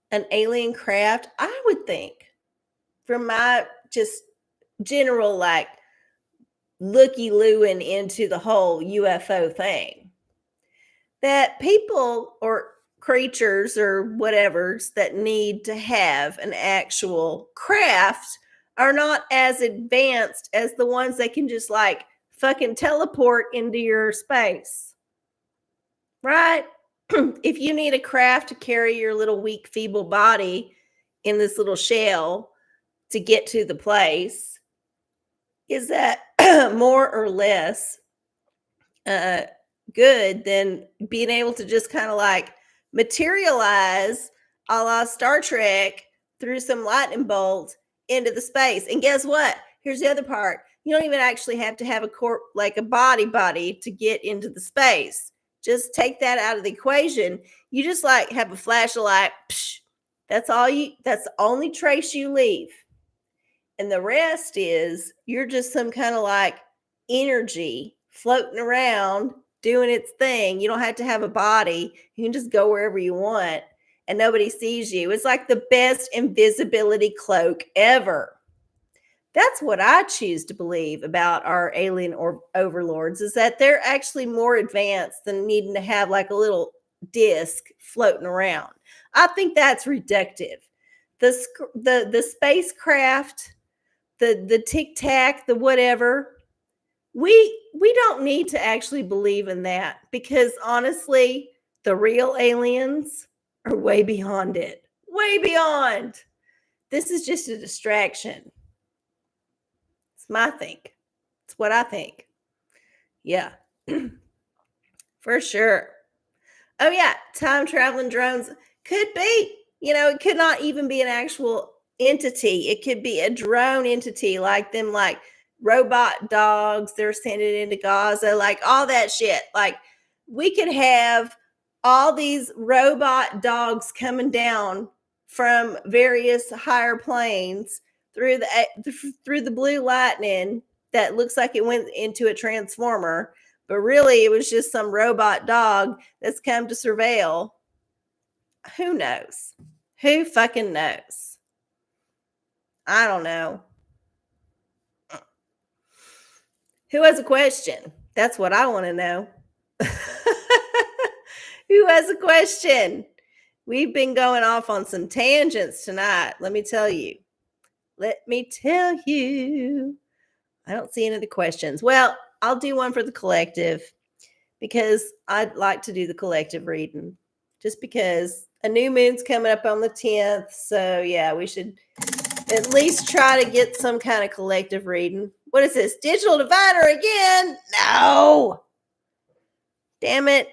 an alien craft. I would think, from my just general, like, looky-looing into the whole UFO thing, that people or creatures or whatever's that need to have an actual craft are not as advanced as the ones that can just like fucking teleport into your space. Right? If you need a craft to carry your little weak, feeble body in this little shell to get to the place, is that more or less good than being able to just kind of like materialize a la Star Trek through some lightning bolt into the space? And guess what? Here's the other part. You don't even actually have to have a like a body to get into the space. Just take that out of the equation. You just like have a flashlight. Psh, that's the only trace you leave. And the rest is you're just some kind of like energy floating around doing its thing. You don't have to have a body. You can just go wherever you want and nobody sees you. It's like the best invisibility cloak ever. That's what I choose to believe about our alien or overlords, is that they're actually more advanced than needing to have like a little disc floating around. I think that's reductive. The spacecraft, the tic tac, the whatever, we don't need to actually believe in that, because honestly, the real aliens are way beyond it. Way beyond. This is just a distraction. It's my think. It's what I think. Yeah. For sure. Oh yeah, time traveling drones could be. It could not even be an actual entity. It could be a drone entity, like them, like robot dogs they're sending into Gaza, like all that shit. Like, we could have all these robot dogs coming down from various higher planes through the blue lightning that looks like it went into a transformer, but really it was just some robot dog that's come to surveil. Who knows? Who fucking knows? I don't know. Who has a question? That's what I want to know. Who has a question? We've been going off on some tangents tonight. Let me tell you. I don't see any of the questions. Well, I'll do one for the collective, because I'd like to do the collective reading, just because a new moon's coming up on the 10th. So yeah, we should at least try to get some kind of collective reading. What is this? Digital diviner again? No. Damn it.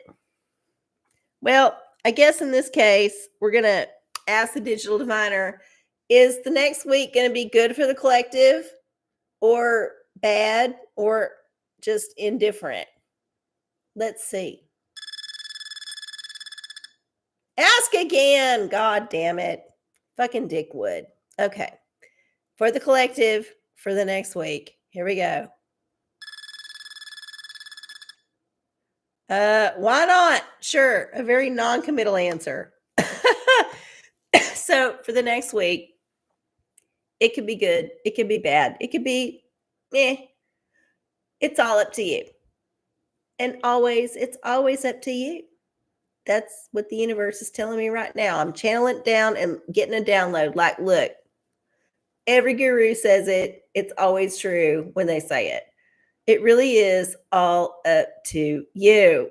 Well, I guess in this case, we're going to ask the digital diviner, is the next week going to be good for the collective, or bad, or just indifferent? Let's see. Ask again. God damn it. Fucking Dickwood. Okay. For the collective for the next week. Here we go. Why not? Sure. A very non-committal answer. So for the next week, it could be good. It could be bad. It could be eh. It's all up to you. And it's always up to you. That's what the universe is telling me right now. I'm channeling it down and getting a download. Like, look, every guru says it. It's always true when they say it. It really is all up to you.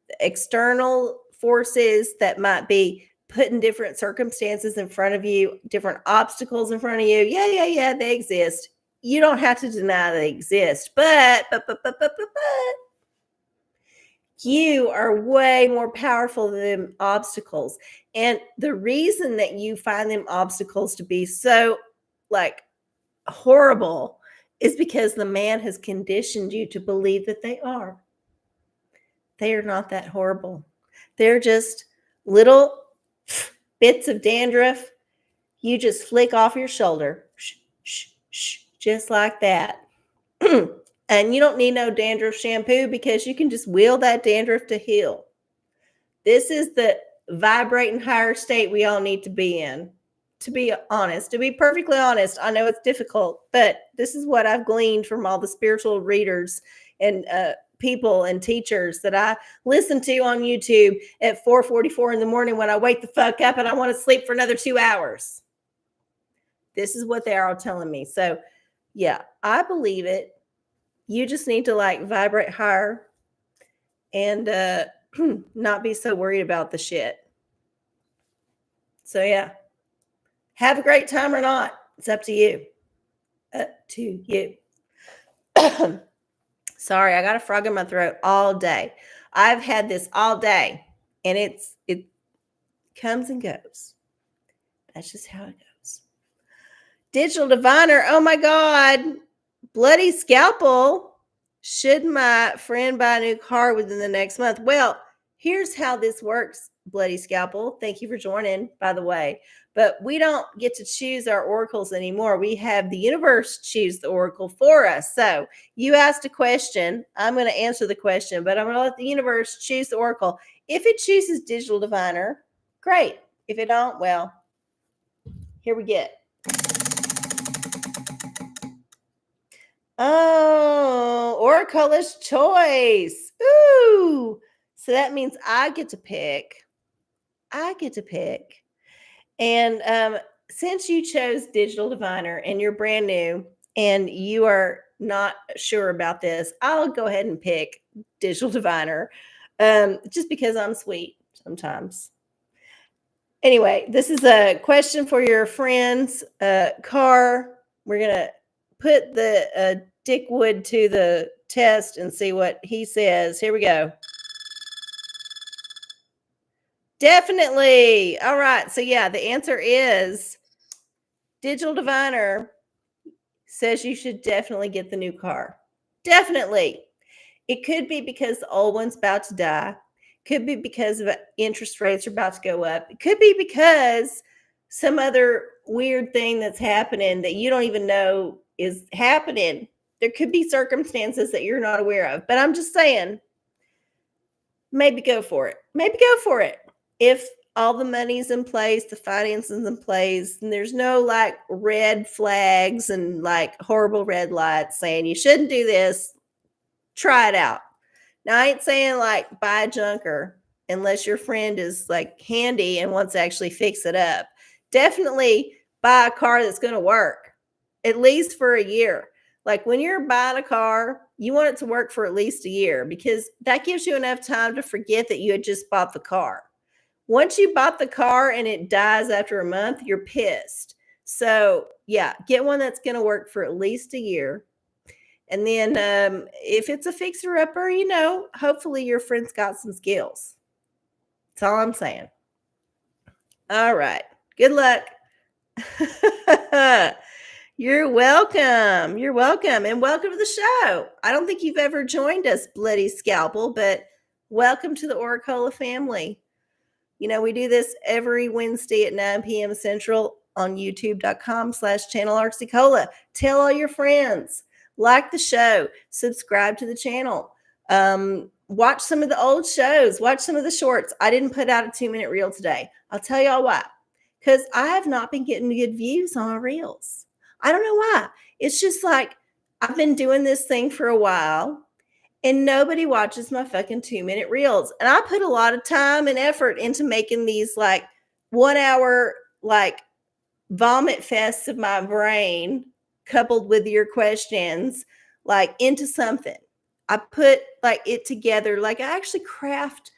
The external forces that might be putting different circumstances in front of you, different obstacles in front of you. Yeah, they exist. You don't have to deny they exist, but you are way more powerful than obstacles. And the reason that you find them obstacles to be so like horrible is because the man has conditioned you to believe that they are. They are not that horrible. They're just little bits of dandruff you just flick off your shoulder. Just like that. And you don't need no dandruff shampoo because you can just wheel that dandruff to heal. This is the vibrating higher state we all need to be in. To be honest, to be perfectly honest, I know it's difficult, but this is what I've gleaned from all the spiritual readers and people and teachers that I listen to on YouTube at 4:44 in the morning when I wake the fuck up and I want to sleep for another 2 hours. This is what they're all telling me. So, yeah, I believe it. You just need to like vibrate higher and not be so worried about the shit. So, yeah, have a great time or not. It's up to you. Up to you. Sorry, I got a frog in my throat all day. I've had this all day, and it comes and goes. That's just how it goes. Digital diviner. Oh my God. Bloody scalpel. Should my friend buy a new car within the next month? Well, here's how this works, Bloody Scalpel. Thank you for joining, by the way. But we don't get to choose our oracles anymore. We have the universe choose the oracle for us. So you asked a question. I'm going to answer the question, but I'm going to let the universe choose the oracle. If it chooses digital diviner, great. If it don't, well, here we get. Oh, OraCola's choice. Ooh. So that means I get to pick. And since you chose Digital Diviner and you're brand new and you are not sure about this, I'll go ahead and pick Digital Diviner just because I'm sweet sometimes. Anyway, this is a question for your friend's car. We're going to put the Dickwood to the test and see what he says. Here we go. Definitely. All right. So, yeah, the answer is Digital Diviner says you should definitely get the new car. Definitely. It could be because the old one's about to die. Could be because of interest rates are about to go up. It could be because some other weird thing that's happening that you don't even know is happening. There could be circumstances that you're not aware of. But I'm just saying, maybe go for it. Maybe go for it. If all the money's in place, the finances in place, and there's no like red flags and like horrible red lights saying you shouldn't do this, try it out. Now, I ain't saying like buy a junker unless your friend is like handy and wants to actually fix it up. Definitely buy a car that's going to work at least for a year. Like when you're buying a car, you want it to work for at least a year because that gives you enough time to forget that you had just bought the car. Once you bought the car and it dies after a month, you're pissed. So, yeah, get one that's going to work for at least a year. And then if it's a fixer-upper, hopefully your friend's got some skills. That's all I'm saying. All right. Good luck. You're welcome. You're welcome. And welcome to the show. I don't think you've ever joined us, Bloody Scalpel, but welcome to the OraCola family. We do this every Wednesday at 9 p.m. Central on youtube.com/channel Tell all your friends, like the show, subscribe to the channel. Watch some of the old shows, watch some of the shorts. I didn't put out a 2-minute reel today. I'll tell y'all why. Because I have not been getting good views on our reels. I don't know why. It's just like I've been doing this thing for a while and nobody watches my fucking 2-minute reels. And I put a lot of time and effort into making these like 1 hour, like vomit fests of my brain coupled with your questions, like into something. I put like it together. Like I actually craft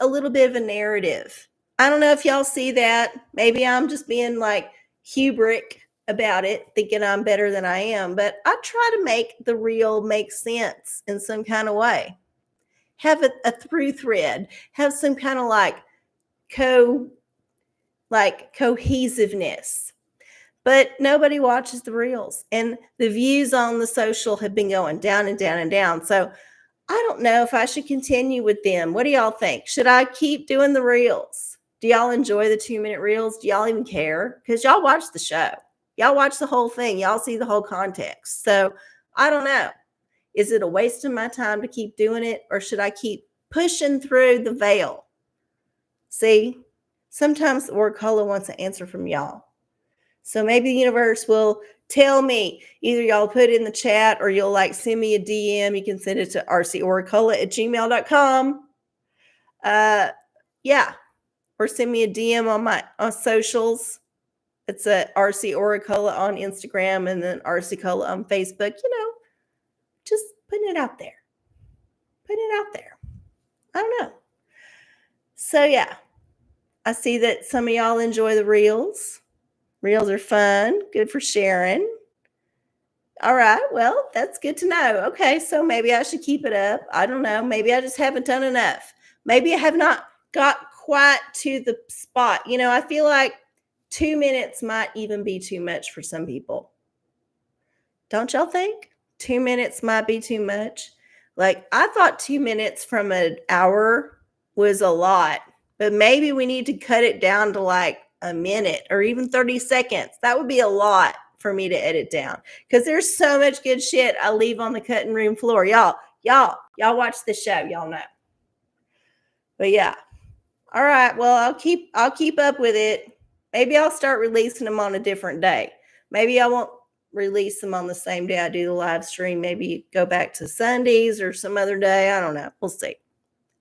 a little bit of a narrative. I don't know if y'all see that. Maybe I'm just being like hubris about it, thinking I'm better than I am. But I try to make the reel make sense in some kind of way. Have a through thread. Have some kind of like cohesiveness. But nobody watches the reels. And the views on the social have been going down and down and down. So I don't know if I should continue with them. What do y'all think? Should I keep doing the reels? Do y'all enjoy the 2-minute reels? Do y'all even care? Because y'all watch the show. Y'all watch the whole thing. Y'all see the whole context. So I don't know. Is it a waste of my time to keep doing it? Or should I keep pushing through the veil? See, sometimes OraCola wants an answer from y'all. So maybe the universe will tell me. Either y'all put it in the chat or you'll like send me a DM. You can send it to rcola@gmail.com. Yeah. Or send me a DM on socials. It's a RC OraCola on Instagram and then RC Cola on Facebook. Just putting it out there. Putting it out there. I don't know. So yeah. I see that some of y'all enjoy the reels. Reels are fun. Good for sharing. All right. Well, that's good to know. Okay. So maybe I should keep it up. I don't know. Maybe I just haven't done enough. Maybe I have not got quite to the spot. I feel like 2 minutes might even be too much for some people. Don't y'all think? 2 minutes might be too much. Like I thought 2 minutes from an hour was a lot, but maybe we need to cut it down to like a minute or even 30 seconds. That would be a lot for me to edit down because there's so much good shit I leave on the cutting room floor. Y'all watch the show. Y'all know. But yeah. All right. Well, I'll keep up with it. Maybe I'll start releasing them on a different day. Maybe I won't release them on the same day I do the live stream. Maybe go back to Sundays or some other day. I don't know. We'll see.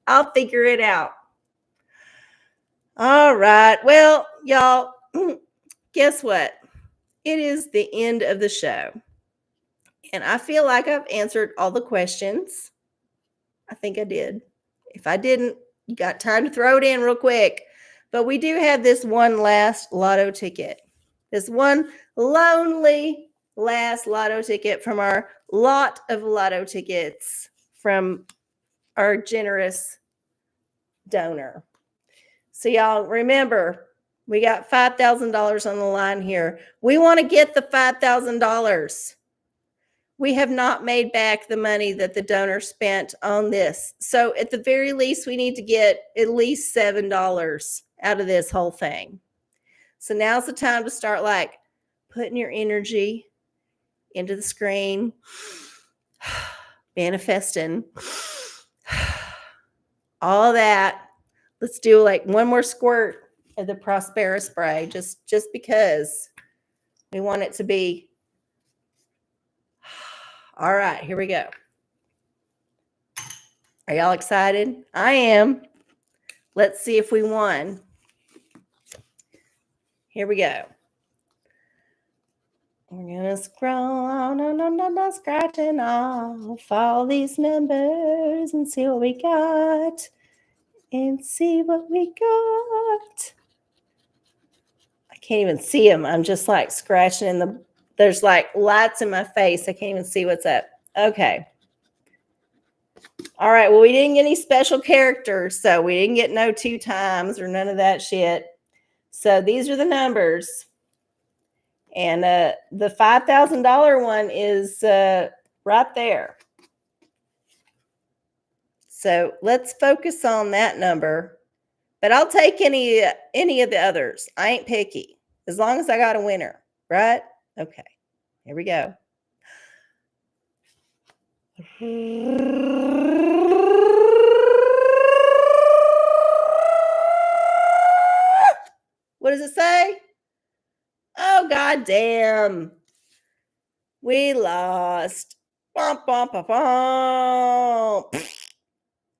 I'll figure it out. All right. Well, y'all, guess what? It is the end of the show. And I feel like I've answered all the questions. I think I did. If I didn't, you got time to throw it in real quick. But we do have this one last lotto ticket. This one lonely last lotto ticket from our lot of lotto tickets from our generous donor. So y'all remember, we got $5,000 on the line here. We want to get the $5,000. We have not made back the money that the donor spent on this. So at the very least, we need to get at least $7 out of this whole thing. So now's the time to start like putting your energy into the screen, manifesting, all that. Let's do like one more squirt of the Prospera spray just because we want it to be. All right, here we go. Are y'all excited? I am. Let's see if we won. Here we go. We're going to scroll on, scratching off all these numbers and see what we got. And see what we got. I can't even see them. I'm just like scratching in the, there's like lights in my face. I can't even see what's up. Okay. All right. Well, we didn't get any special characters. So we didn't get no 2 times or none of that shit. So these are the numbers. And the $5,000 one is right there. So let's focus on that number But I'll take any of the others. I ain't picky as long as I got a winner, right? Okay, here we go. What does it say? Oh, god damn. We lost. Bum, bum, bum, bum.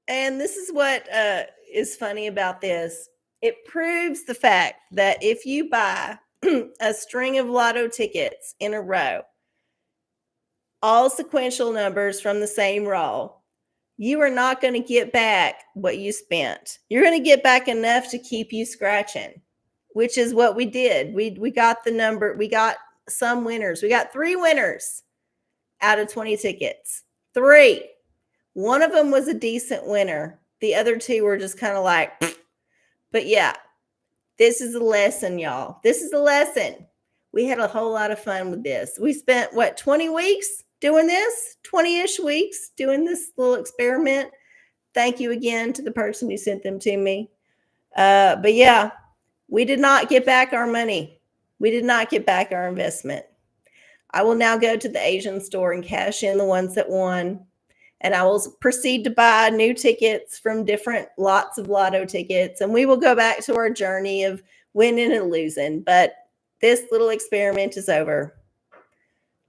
And this is what is funny about this. It proves the fact that if you buy a string of lotto tickets in a row, all sequential numbers from the same roll, you are not going to get back what you spent. You're going to get back enough to keep you scratching, which is what we did. We got the number. We got some winners. We got 3 winners out of 20 tickets. 3. One of them was a decent winner. The other 2 were just kind of like, but yeah, this is a lesson, y'all. This is a lesson. We had a whole lot of fun with this. We spent, 20 weeks doing this? 20-ish weeks doing this little experiment. Thank you again to the person who sent them to me. But yeah, we did not get back our money. We did not get back our investment. I will now go to the Asian store and cash in the ones that won. And I will proceed to buy new tickets from different lots of lotto tickets. And we will go back to our journey of winning and losing. But this little experiment is over.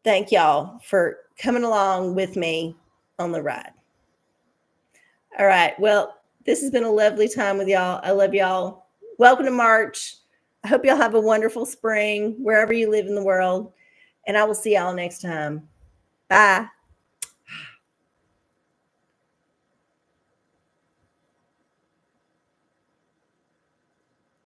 Thank y'all for coming along with me on the ride. All right. Well, this has been a lovely time with y'all. I love y'all. Welcome to March. I hope y'all have a wonderful spring wherever you live in the world. And I will see y'all next time. Bye.